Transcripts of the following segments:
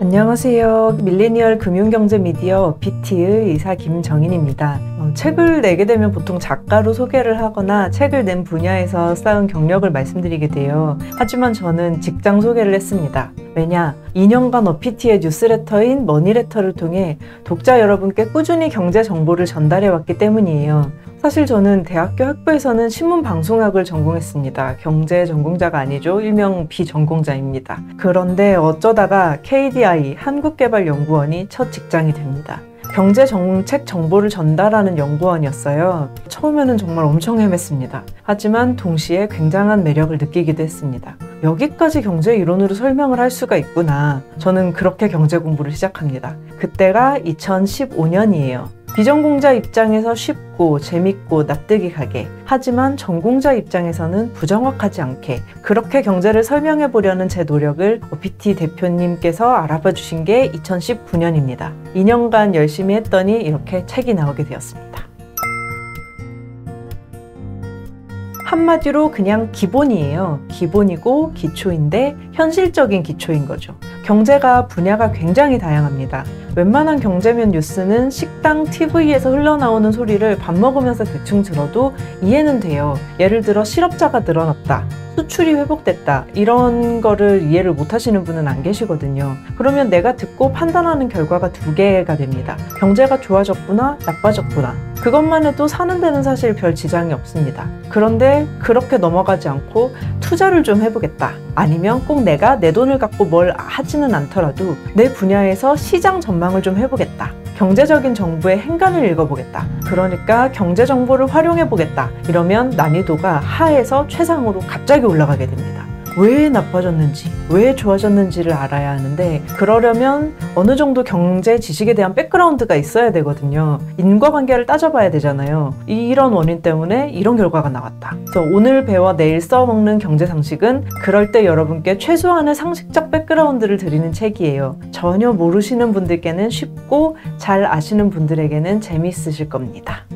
안녕하세요. 밀레니얼 금융경제 미디어 어피티의 이사 김정인입니다. 책을 내게 되면 보통 작가로 소개를 하거나 책을 낸 분야에서 쌓은 경력을 말씀드리게 돼요. 하지만 저는 직장 소개를 했습니다. 왜냐? 2년간 어피티의 뉴스레터인 머니레터를 통해 독자 여러분께 꾸준히 경제 정보를 전달해 왔기 때문이에요. 사실 저는 대학교 학부에서는 신문방송학을 전공했습니다. 경제 전공자가 아니죠. 일명 비전공자입니다. 그런데 어쩌다가 KDI 한국개발연구원이 첫 직장이 됩니다. 경제정책 정보를 전달하는 연구원이었어요. 처음에는 정말 엄청 헤맸습니다. 하지만 동시에 굉장한 매력을 느끼기도 했습니다. 여기까지 경제 이론으로 설명을 할 수가 있구나. 저는 그렇게 경제 공부를 시작합니다. 그때가 2015년이에요. 비전공자 입장에서 쉽고 재밌고 납득이 가게, 하지만 전공자 입장에서는 부정확하지 않게 그렇게 경제를 설명해 보려는 제 노력을 어피티 대표님께서 알아봐 주신 게 2019년입니다. 2년간 열심히 했더니 이렇게 책이 나오게 되었습니다. 한마디로 그냥 기본이에요. 기본이고 기초인데 현실적인 기초인 거죠. 경제가 분야가 굉장히 다양합니다. 웬만한 경제면 뉴스는 식당 TV에서 흘러나오는 소리를 밥 먹으면서 대충 들어도 이해는 돼요. 예를 들어 실업자가 늘어났다, 수출이 회복됐다, 이런 거를 이해를 못 하시는 분은 안 계시거든요. 그러면 내가 듣고 판단하는 결과가 두 개가 됩니다. 경제가 좋아졌구나, 나빠졌구나. 그것만 해도 사는 데는 사실 별 지장이 없습니다. 그런데 그렇게 넘어가지 않고 투자를 좀 해보겠다, 아니면 꼭 내가 내 돈을 갖고 뭘 하지는 않더라도 내 분야에서 시장 전망을 좀 해보겠다, 경제적인 정보의 행간을 읽어보겠다, 그러니까 경제 정보를 활용해보겠다, 이러면 난이도가 하에서 최상으로 갑자기 올라가게 됩니다. 왜 나빠졌는지, 왜 좋아졌는지를 알아야 하는데, 그러려면 어느 정도 경제 지식에 대한 백그라운드가 있어야 되거든요. 인과관계를 따져봐야 되잖아요. 이런 원인 때문에 이런 결과가 나왔다. 그래서 오늘 배워 내일 써먹는 경제 상식은 그럴 때 여러분께 최소한의 상식적 백그라운드를 드리는 책이에요. 전혀 모르시는 분들께는 쉽고 잘 아시는 분들에게는 재미있으실 겁니다.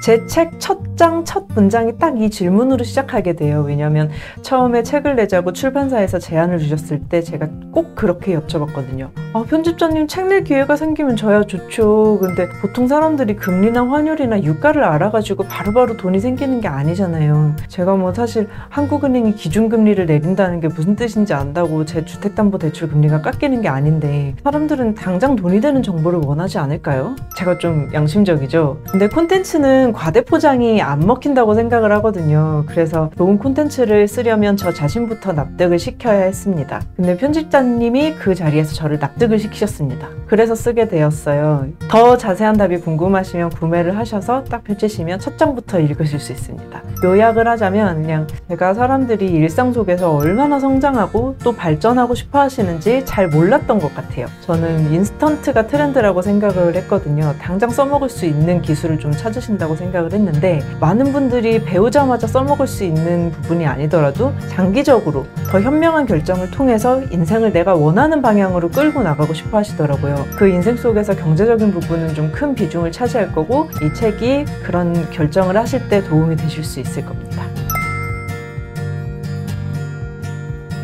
제 책 첫 장, 첫 문장이 딱 이 질문으로 시작하게 돼요. 왜냐하면 처음에 책을 내자고 출판사에서 제안을 주셨을 때 제가 꼭 그렇게 여쭤봤거든요. 편집자님, 책 낼 기회가 생기면 저야 좋죠. 근데 보통 사람들이 금리나 환율이나 유가를 알아가지고 바로바로 돈이 생기는 게 아니잖아요. 제가 뭐 사실 한국은행이 기준금리를 내린다는 게 무슨 뜻인지 안다고 제 주택담보대출 금리가 깎이는 게 아닌데 사람들은 당장 돈이 되는 정보를 원하지 않을까요? 제가 좀 양심적이죠. 근데 콘텐츠는 과대포장이 안 먹힌다고 생각을 하거든요. 그래서 좋은 콘텐츠를 쓰려면 저 자신부터 납득을 시켜야 했습니다. 근데 편집자님이 그 자리에서 저를 납득을 시키셨습니다. 그래서 쓰게 되었어요. 더 자세한 답이 궁금하시면 구매를 하셔서 딱 펼치시면 첫 장부터 읽으실 수 있습니다. 요약을 하자면 그냥 제가 사람들이 일상 속에서 얼마나 성장하고 또 발전하고 싶어 하시는지 잘 몰랐던 것 같아요. 저는 인스턴트가 트렌드라고 생각을 했거든요. 당장 써먹을 수 있는 기술을 좀 찾으신다고 생각을 했는데, 많은 분들이 배우자마자 써먹을 수 있는 부분이 아니더라도 장기적으로 더 현명한 결정을 통해서 인생을 내가 원하는 방향으로 끌고 나가고 싶어 하시더라고요. 그 인생 속에서 경제적인 부분은 좀 큰 비중을 차지할 거고, 이 책이 그런 결정을 하실 때 도움이 되실 수 있을 겁니다.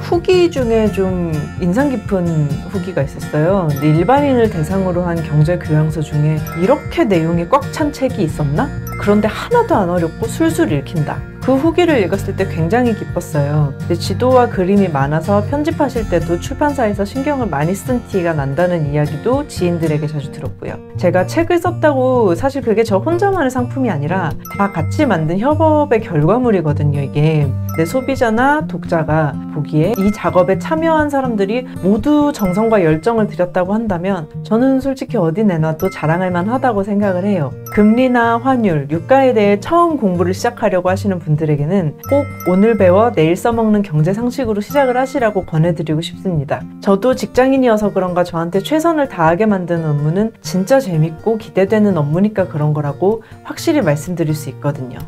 후기 중에 좀 인상 깊은 후기가 있었어요. 근데 일반인을 대상으로 한 경제 교양서 중에 이렇게 내용이 꽉 찬 책이 있었나? 그런데 하나도 안 어렵고 술술 읽힌다. 그 후기를 읽었을 때 굉장히 기뻤어요. 근데 지도와 그림이 많아서 편집하실 때도 출판사에서 신경을 많이 쓴 티가 난다는 이야기도 지인들에게 자주 들었고요. 제가 책을 썼다고 사실 그게 저 혼자만의 상품이 아니라 다 같이 만든 협업의 결과물이거든요, 이게. 내 소비자나 독자가 보기에 이 작업에 참여한 사람들이 모두 정성과 열정을 들였다고 한다면 저는 솔직히 어디 내놔도 자랑할 만하다고 생각을 해요. 금리나 환율, 유가에 대해 처음 공부를 시작하려고 하시는 분들에게는 꼭 오늘 배워 내일 써먹는 경제 상식으로 시작을 하시라고 권해드리고 싶습니다. 저도 직장인이어서 그런가 저한테 최선을 다하게 만드는 업무는 진짜 재밌고 기대되는 업무니까 그런 거라고 확실히 말씀드릴 수 있거든요.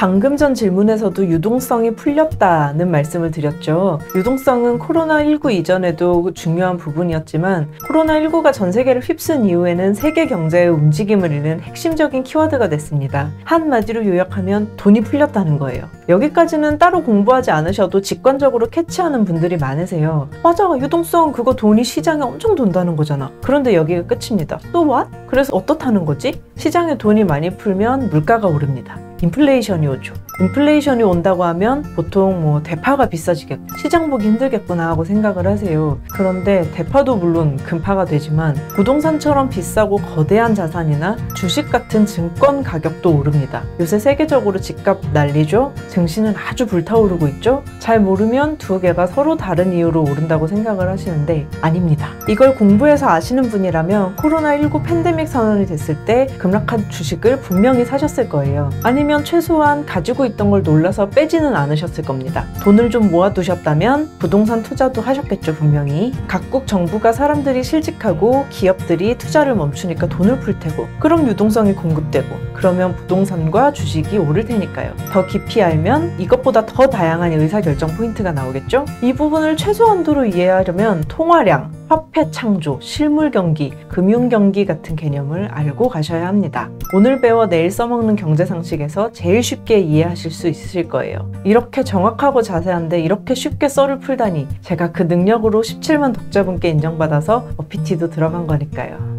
방금 전 질문에서도 유동성이 풀렸다는 말씀을 드렸죠. 유동성은 코로나19 이전에도 중요한 부분이었지만 코로나19가 전 세계를 휩쓴 이후에는 세계 경제의 움직임을 이는 핵심적인 키워드가 됐습니다. 한마디로 요약하면 돈이 풀렸다는 거예요. 여기까지는 따로 공부하지 않으셔도 직관적으로 캐치하는 분들이 많으세요. 맞아, 유동성 그거 돈이 시장에 엄청 돈다는 거잖아. 그런데 여기가 끝입니다. 또 what? 그래서 어떻다는 거지? 시장에 돈이 많이 풀면 물가가 오릅니다. 인플레이션이 오죠. 인플레이션이 온다고 하면 보통 대파가 비싸지겠고 시장 보기 힘들겠구나 하고 생각을 하세요. 그런데 대파도 물론 금파가 되지만 부동산처럼 비싸고 거대한 자산이나 주식 같은 증권 가격도 오릅니다. 요새 세계적으로 집값 난리죠? 증시는 아주 불타오르고 있죠? 잘 모르면 두 개가 서로 다른 이유로 오른다고 생각을 하시는데 아닙니다. 이걸 공부해서 아시는 분이라면 코로나19 팬데믹 선언이 됐을 때 급락한 주식을 분명히 사셨을 거예요. 아니면 최소한 가지고 있던 걸 놀라서 빼지는 않으셨을 겁니다. 돈을 좀 모아두셨다면 부동산 투자도 하셨겠죠, 분명히. 각국 정부가 사람들이 실직하고 기업들이 투자를 멈추니까 돈을 풀 테고 그럼 유동성이 공급되고 그러면 부동산과 주식이 오를 테니까요. 더 깊이 알면 이것보다 더 다양한 의사결정 포인트가 나오겠죠? 이 부분을 최소한도로 이해하려면 통화량, 화폐 창조, 실물 경기, 금융 경기 같은 개념을 알고 가셔야 합니다. 오늘 배워 내일 써먹는 경제 상식에서 제일 쉽게 이해하실 수 있으실 거예요. 이렇게 정확하고 자세한데 이렇게 쉽게 썰을 풀다니 제가 그 능력으로 17만 독자분께 인정받아서 OPT도 들어간 거니까요.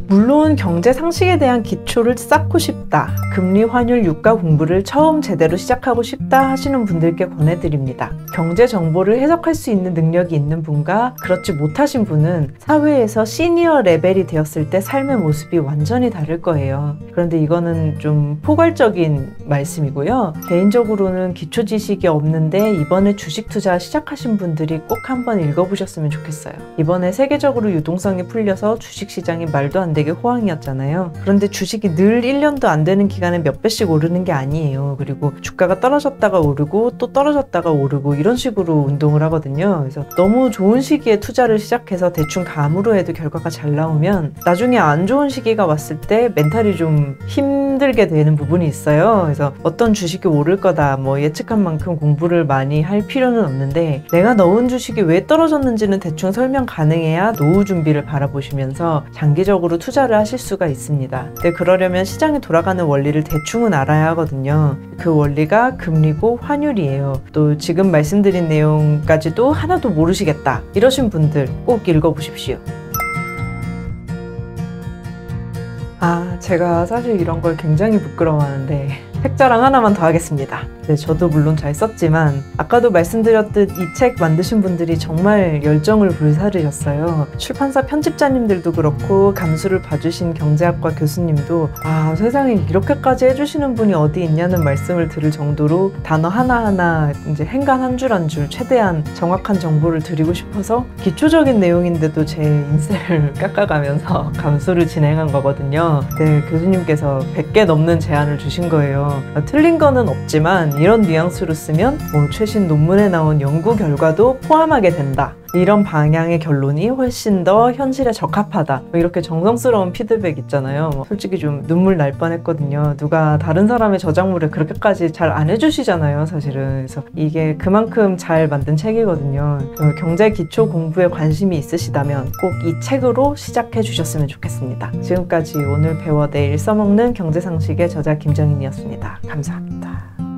물론 경제 상식에 대한 기초를 쌓고 싶다, 금리, 환율, 유가 공부를 처음 제대로 시작하고 싶다 하시는 분들께 권해드립니다. 경제 정보를 해석할 수 있는 능력이 있는 분과 그렇지 못하신 분은 사회에서 시니어 레벨이 되었을 때 삶의 모습이 완전히 다를 거예요. 그런데 이거는 좀 포괄적인 말씀이고요. 개인적으로는 기초 지식이 없는데 이번에 주식 투자 시작하신 분들이 꼭 한번 읽어보셨으면 좋겠어요. 이번에 세계적으로 유동성이 풀려서 주식시장이 말도 안 되게 호황이었잖아요. 그런데 주식이 늘 1년도 안 되는 기간에 몇 배씩 오르는 게 아니에요. 그리고 주가가 떨어졌다가 오르고 또 떨어졌다가 오르고 이런 식으로 운동을 하거든요. 그래서 너무 좋은 시기에 투자를 시작해서 대충 감으로 해도 결과가 잘 나오면 나중에 안 좋은 시기가 왔을 때 멘탈이 좀 힘들게 되는 부분이 있어요. 그래서 어떤 주식이 오를 거다 예측한 만큼 공부를 많이 할 필요는 없는데 내가 넣은 주식이 왜 떨어졌는지는 대충 설명 가능해야 노후 준비를 바라보시면서 장기적으로 투자를 하실 수가 있습니다. 근데 그러려면 시장이 돌아가는 원리를 대충은 알아야 하거든요. 그 원리가 금리고 환율이에요. 또 지금 말씀드린 내용까지도 하나도 모르시겠다 이러신 분들 꼭 읽어보십시오. 제가 사실 이런 걸 굉장히 부끄러워하는데 책자랑 하나만 더 하겠습니다. 네, 저도 물론 잘 썼지만 아까도 말씀드렸듯 이 책 만드신 분들이 정말 열정을 불사르셨어요. 출판사 편집자님들도 그렇고 감수를 봐주신 경제학과 교수님도 세상에 이렇게까지 해주시는 분이 어디 있냐는 말씀을 들을 정도로 단어 하나하나 이제 행간 한 줄 한 줄 최대한 정확한 정보를 드리고 싶어서 기초적인 내용인데도 제 인셀을 깎아가면서 감수를 진행한 거거든요. 네, 교수님께서 100개 넘는 제안을 주신 거예요. 틀린 거는 없지만 이런 뉘앙스로 쓰면 최신 논문에 나온 연구 결과도 포함하게 된다. 이런 방향의 결론이 훨씬 더 현실에 적합하다. 이렇게 정성스러운 피드백 있잖아요. 솔직히 좀 눈물 날 뻔했거든요. 누가 다른 사람의 저작물에 그렇게까지 잘 안 해주시잖아요, 사실은. 그래서 이게 그만큼 잘 만든 책이거든요. 경제 기초 공부에 관심이 있으시다면 꼭 이 책으로 시작해 주셨으면 좋겠습니다. 지금까지 오늘 배워 내일 써먹는 경제상식의 저자 김정인이었습니다. 감사합니다.